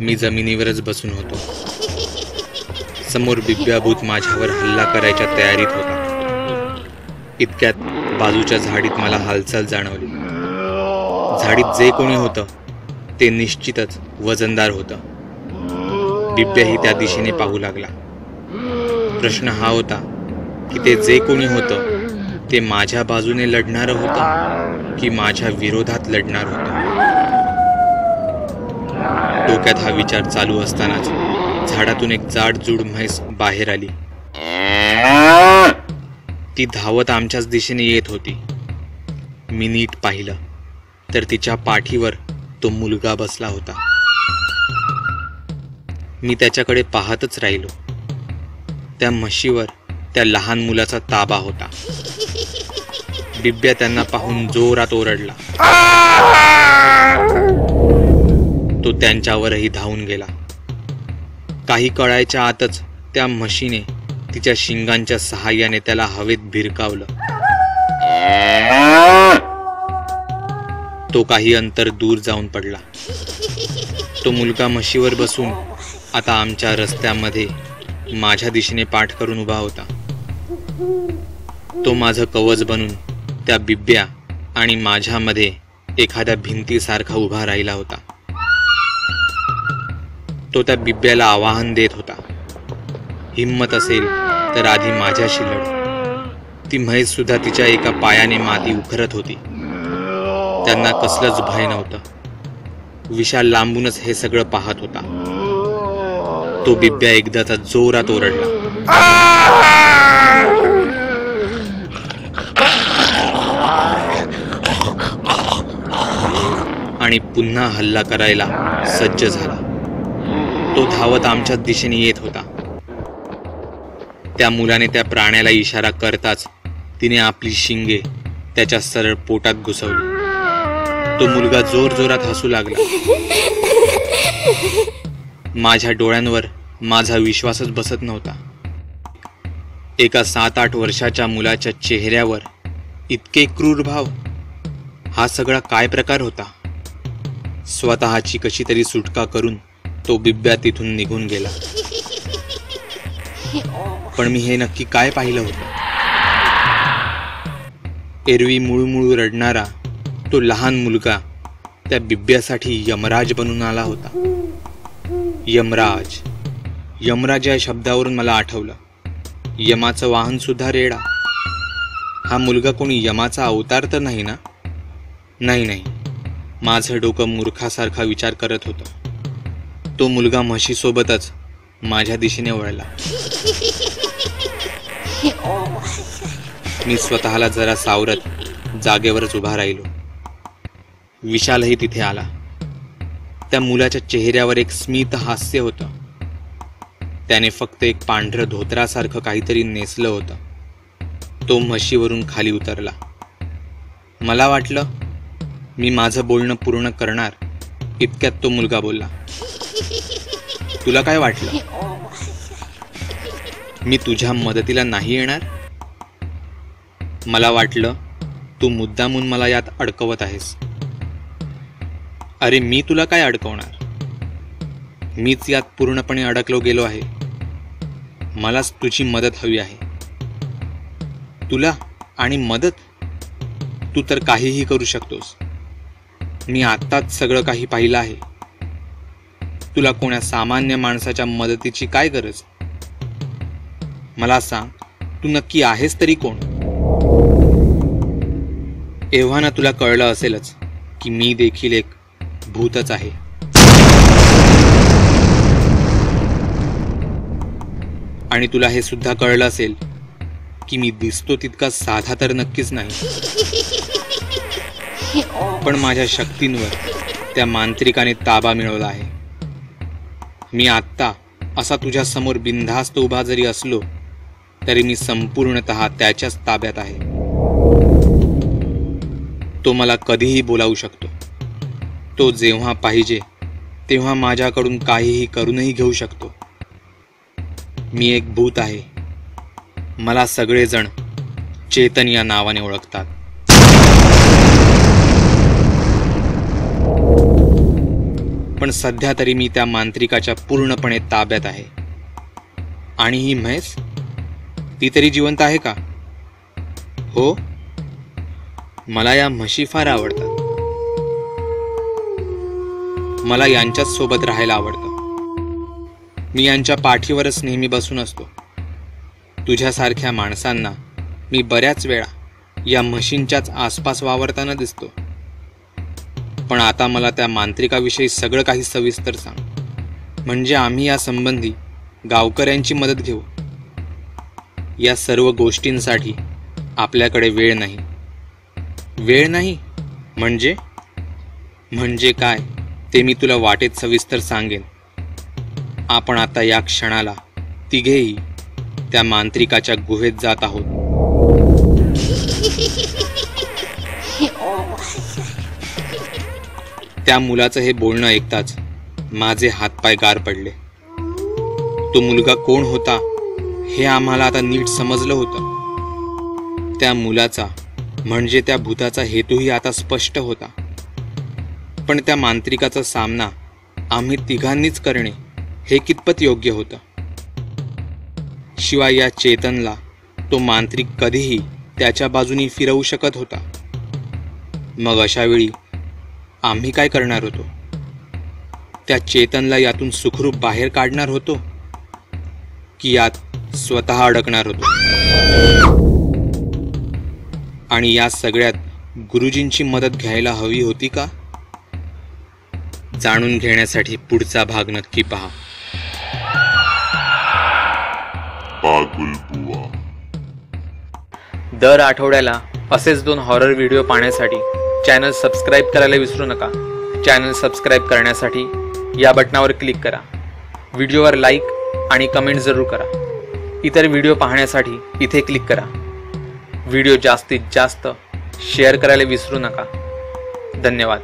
मी जमिनीवरच बसून होतो. समोर बिब्या भूत माझ्यावर हल्ला करायच्या तयारीत होता. इतक्यात बाजूच्या झाडीत मला हालचाल जाणवली. झाडीत जे कोणी होतं ते निश्चितच वजनदार होतं. बिब्याही त्या दिशेने पाहू लागला. प्रश्न हा होता की ते जे कोणी होतं ते माझ्या बाजूने लढणारं होतं की माझ्या विरोधात लढणार होतं. डोक्यात हा विचार चालू असतानाच झाडातून एक जाडजूड म्हैस बाहेर आली. ती धावत आमच्याच दिशेने येत होती. मी नीट पाहिलं तर तिच्या पाठीवर तो मुलगा बसला होता. मी त्याच्याकडे पाहतच राहिलो. त्या म्हशीवर त्या लहान मुलाचा ताबा होता. बिब्या त्यांना पाहून जोरात ओरडला. तो त्यांच्यावरही धावून गेला. काही कळायच्या आतच त्या म्हशीने तिच्या शिंगांच्या सहाय्याने त्याला हवेत भिरकावलं. तो काही अंतर दूर जाऊन पडला. तो मुलगा म्हशीवर बसून आता आमच्या रस्त्यामध्ये माझ्या दिशेने पाठ करून उभा होता. तो माझं कवच बनून त्या बिब्या आणि माझ्यामध्ये एखाद्या भिंतीसारखा उभा राहिला होता. तो त्या बिब्याला आवाहन देत होता, हिम्मत असेल तर आधी माझ्याशी लढ. ती म्हैस सुद्धा तिच्या एका पायाने माती उखरत होती. त्यांना कसलंच भय नव्हतं. विशाल लांबूनच हे सगळं पाहत होता. तो बिब्या एकदाचा जोरात ओरडला. आणि पुन्हा हल्ला करायला सज्ज झाला. तो धावत आमच्या दिशेने येत होता. त्या मुलाने त्या प्राण्याला इशारा करताच तिने आपली शिंगे त्याच्या सरळ पोटात घुसवली. तो मुलगा जोरजोरात हसू लागला. माझ्या डोळ्यांवर माझा विश्वासच बसत नव्हता. एका 7-8 वर्षाच्या मुलाच्या चेहऱ्यावर इतके क्रूर भाव. हा सगळा काय प्रकार होता? स्वतःची कशी तरी सुटका करून तो बिब्या तिथून निघून गेला. पण मी हे नक्की काय पाहिलं होतं? एरवी मुळूमुळू रडणारा तो लहान मुलगा त्या बिब्यासाठी यमराज बनून आला होता. यमराज. यमराज या शब्दावरून मला आठवलं, यमाचं वाहन सुद्धा रेडा. हा मुलगा कोणी यमाचा अवतार तर नाही ना? नाही. माझं डोकं मूर्खासारखा विचार करत होतं. तो मुलगा म्हशीसोबतच माझ्या दिशेने वळला. मी स्वतःला जरा सावरत जागेवरच उभा राहिलो. विशालही तिथे आला. त्या मुलाच्या चेहऱ्यावर एक स्मित हास्य होतं. त्याने फक्त एक पांढरं धोतरासारखं काहीतरी नेसलं होतं. तो म्हशीवरून खाली उतरला. मला वाटलं मी माझं बोलणं पूर्ण करणार इतक्यात तो मुलगा बोलला, तुला काय वाटलं? मी तुझ्या मदतीला नाही येणार? मला वाटलं तू मुद्दामून मला यात अडकवत आहेस. अरे मी तुला काय अडकवणार? मीच यात पूर्णपणे अडकलो गेलो आहे. मलाच तुझी मदत हवी आहे. तुला आणि मदत? तू तर काहीही करू शकतोस. मी आत्ताच सगळं काही पाहिलं आहे. तुला कोण्या सामान्य माणसाच्या मदतीची काय गरज? मला सांग, तू नक्की आहेस तरी कोण? एव्हा ना तुला कळलं असेलच की मी देखील एक भूतच आहे. आणि तुला हे सुद्धा कळलं असेल की मी दिसतो तितका साधा तर नक्कीच नाही. पण माझ्या शक्तींवर त्या मांत्रिकाने ताबा मिळवला आहे. मी आत्ता असा तुझ्या समोर बिनधास्त उभा जरी असलो तरी मी संपूर्णतः त्याच्याच ताब्यात आहे. तो मला कधीही बोलावू शकतो. तो जेव्हा पाहिजे तेव्हा माझ्याकडून काहीही करूनही घेऊ शकतो. मी एक भूत आहे. मला सगळेजण चेतन या नावाने ओळखतात. पण सध्या तरी मी त्या मांत्रिकाच्या पूर्णपणे ताब्यात आहे. आणि ही म्हैस, ती तरी जिवंत आहे का? हो, मला या म्हशी फार आवडतात. मला यांच्याच सोबत राहायला आवडतं. मी यांच्या पाठीवरच नेहमी बसून असतो. तुझ्यासारख्या माणसांना मी बऱ्याच वेळा या म्हशींच्याच आसपास वावरताना दिसतो. पण आता मला त्या मांत्रिकाविषयी सगळं काही सविस्तर सांग, म्हणजे आम्ही या संबंधी गावकऱ्यांची मदत घेऊ. या सर्व गोष्टींसाठी आपल्याकडे वेळ नाही. वेळ नाही म्हणजे? म्हणजे काय ते मी तुला वाटेत सविस्तर सांगेन. आपण आता या क्षणाला तिघेही त्या मांत्रिकाच्या गुहेत जात आहोत. त्या मुलाचं हे बोलणं ऐकताच माझे हातपाय गार पडले. तो मुलगा कोण होता हे आम्हाला आता नीट समजलं होतं. त्या मुलाचा म्हणजे त्या भूताचा हेतूही आता स्पष्ट होता. पण त्या मांत्रिकाचा सामना आम्ही तिघांनीच करणे हे कितपत योग्य होतं? शिवाय या चेतनला तो मांत्रिक कधीही त्याच्या बाजूनी फिरवू शकत होता. मग अशा वेळी आम्ही काय करणार होतो? त्या चेतनला यातून सुखरूप बाहेर काढणार होतो की यात स्वतः अडकणार होतो? आणि या सगळ्यात गुरुजींची मदत घ्यायला हवी होती का? जाणून घेण्यासाठी पुढचा भाग नक्की पहा. दर आठवड्याला असेच 2 हॉरर व्हिडिओ पाहण्यासाठी चॅनल सबस्क्राईब करायला विसरू नका. चॅनल सबस्क्राईब करण्यासाठी या बटनावर क्लिक करा. व्हिडिओवर लाईक आणि कमेंट जरूर करा. इतर व्हिडिओ पाहण्यासाठी इथे क्लिक करा. व्हिडिओ जास्तीत जास्त शेअर करायला विसरू नका. धन्यवाद.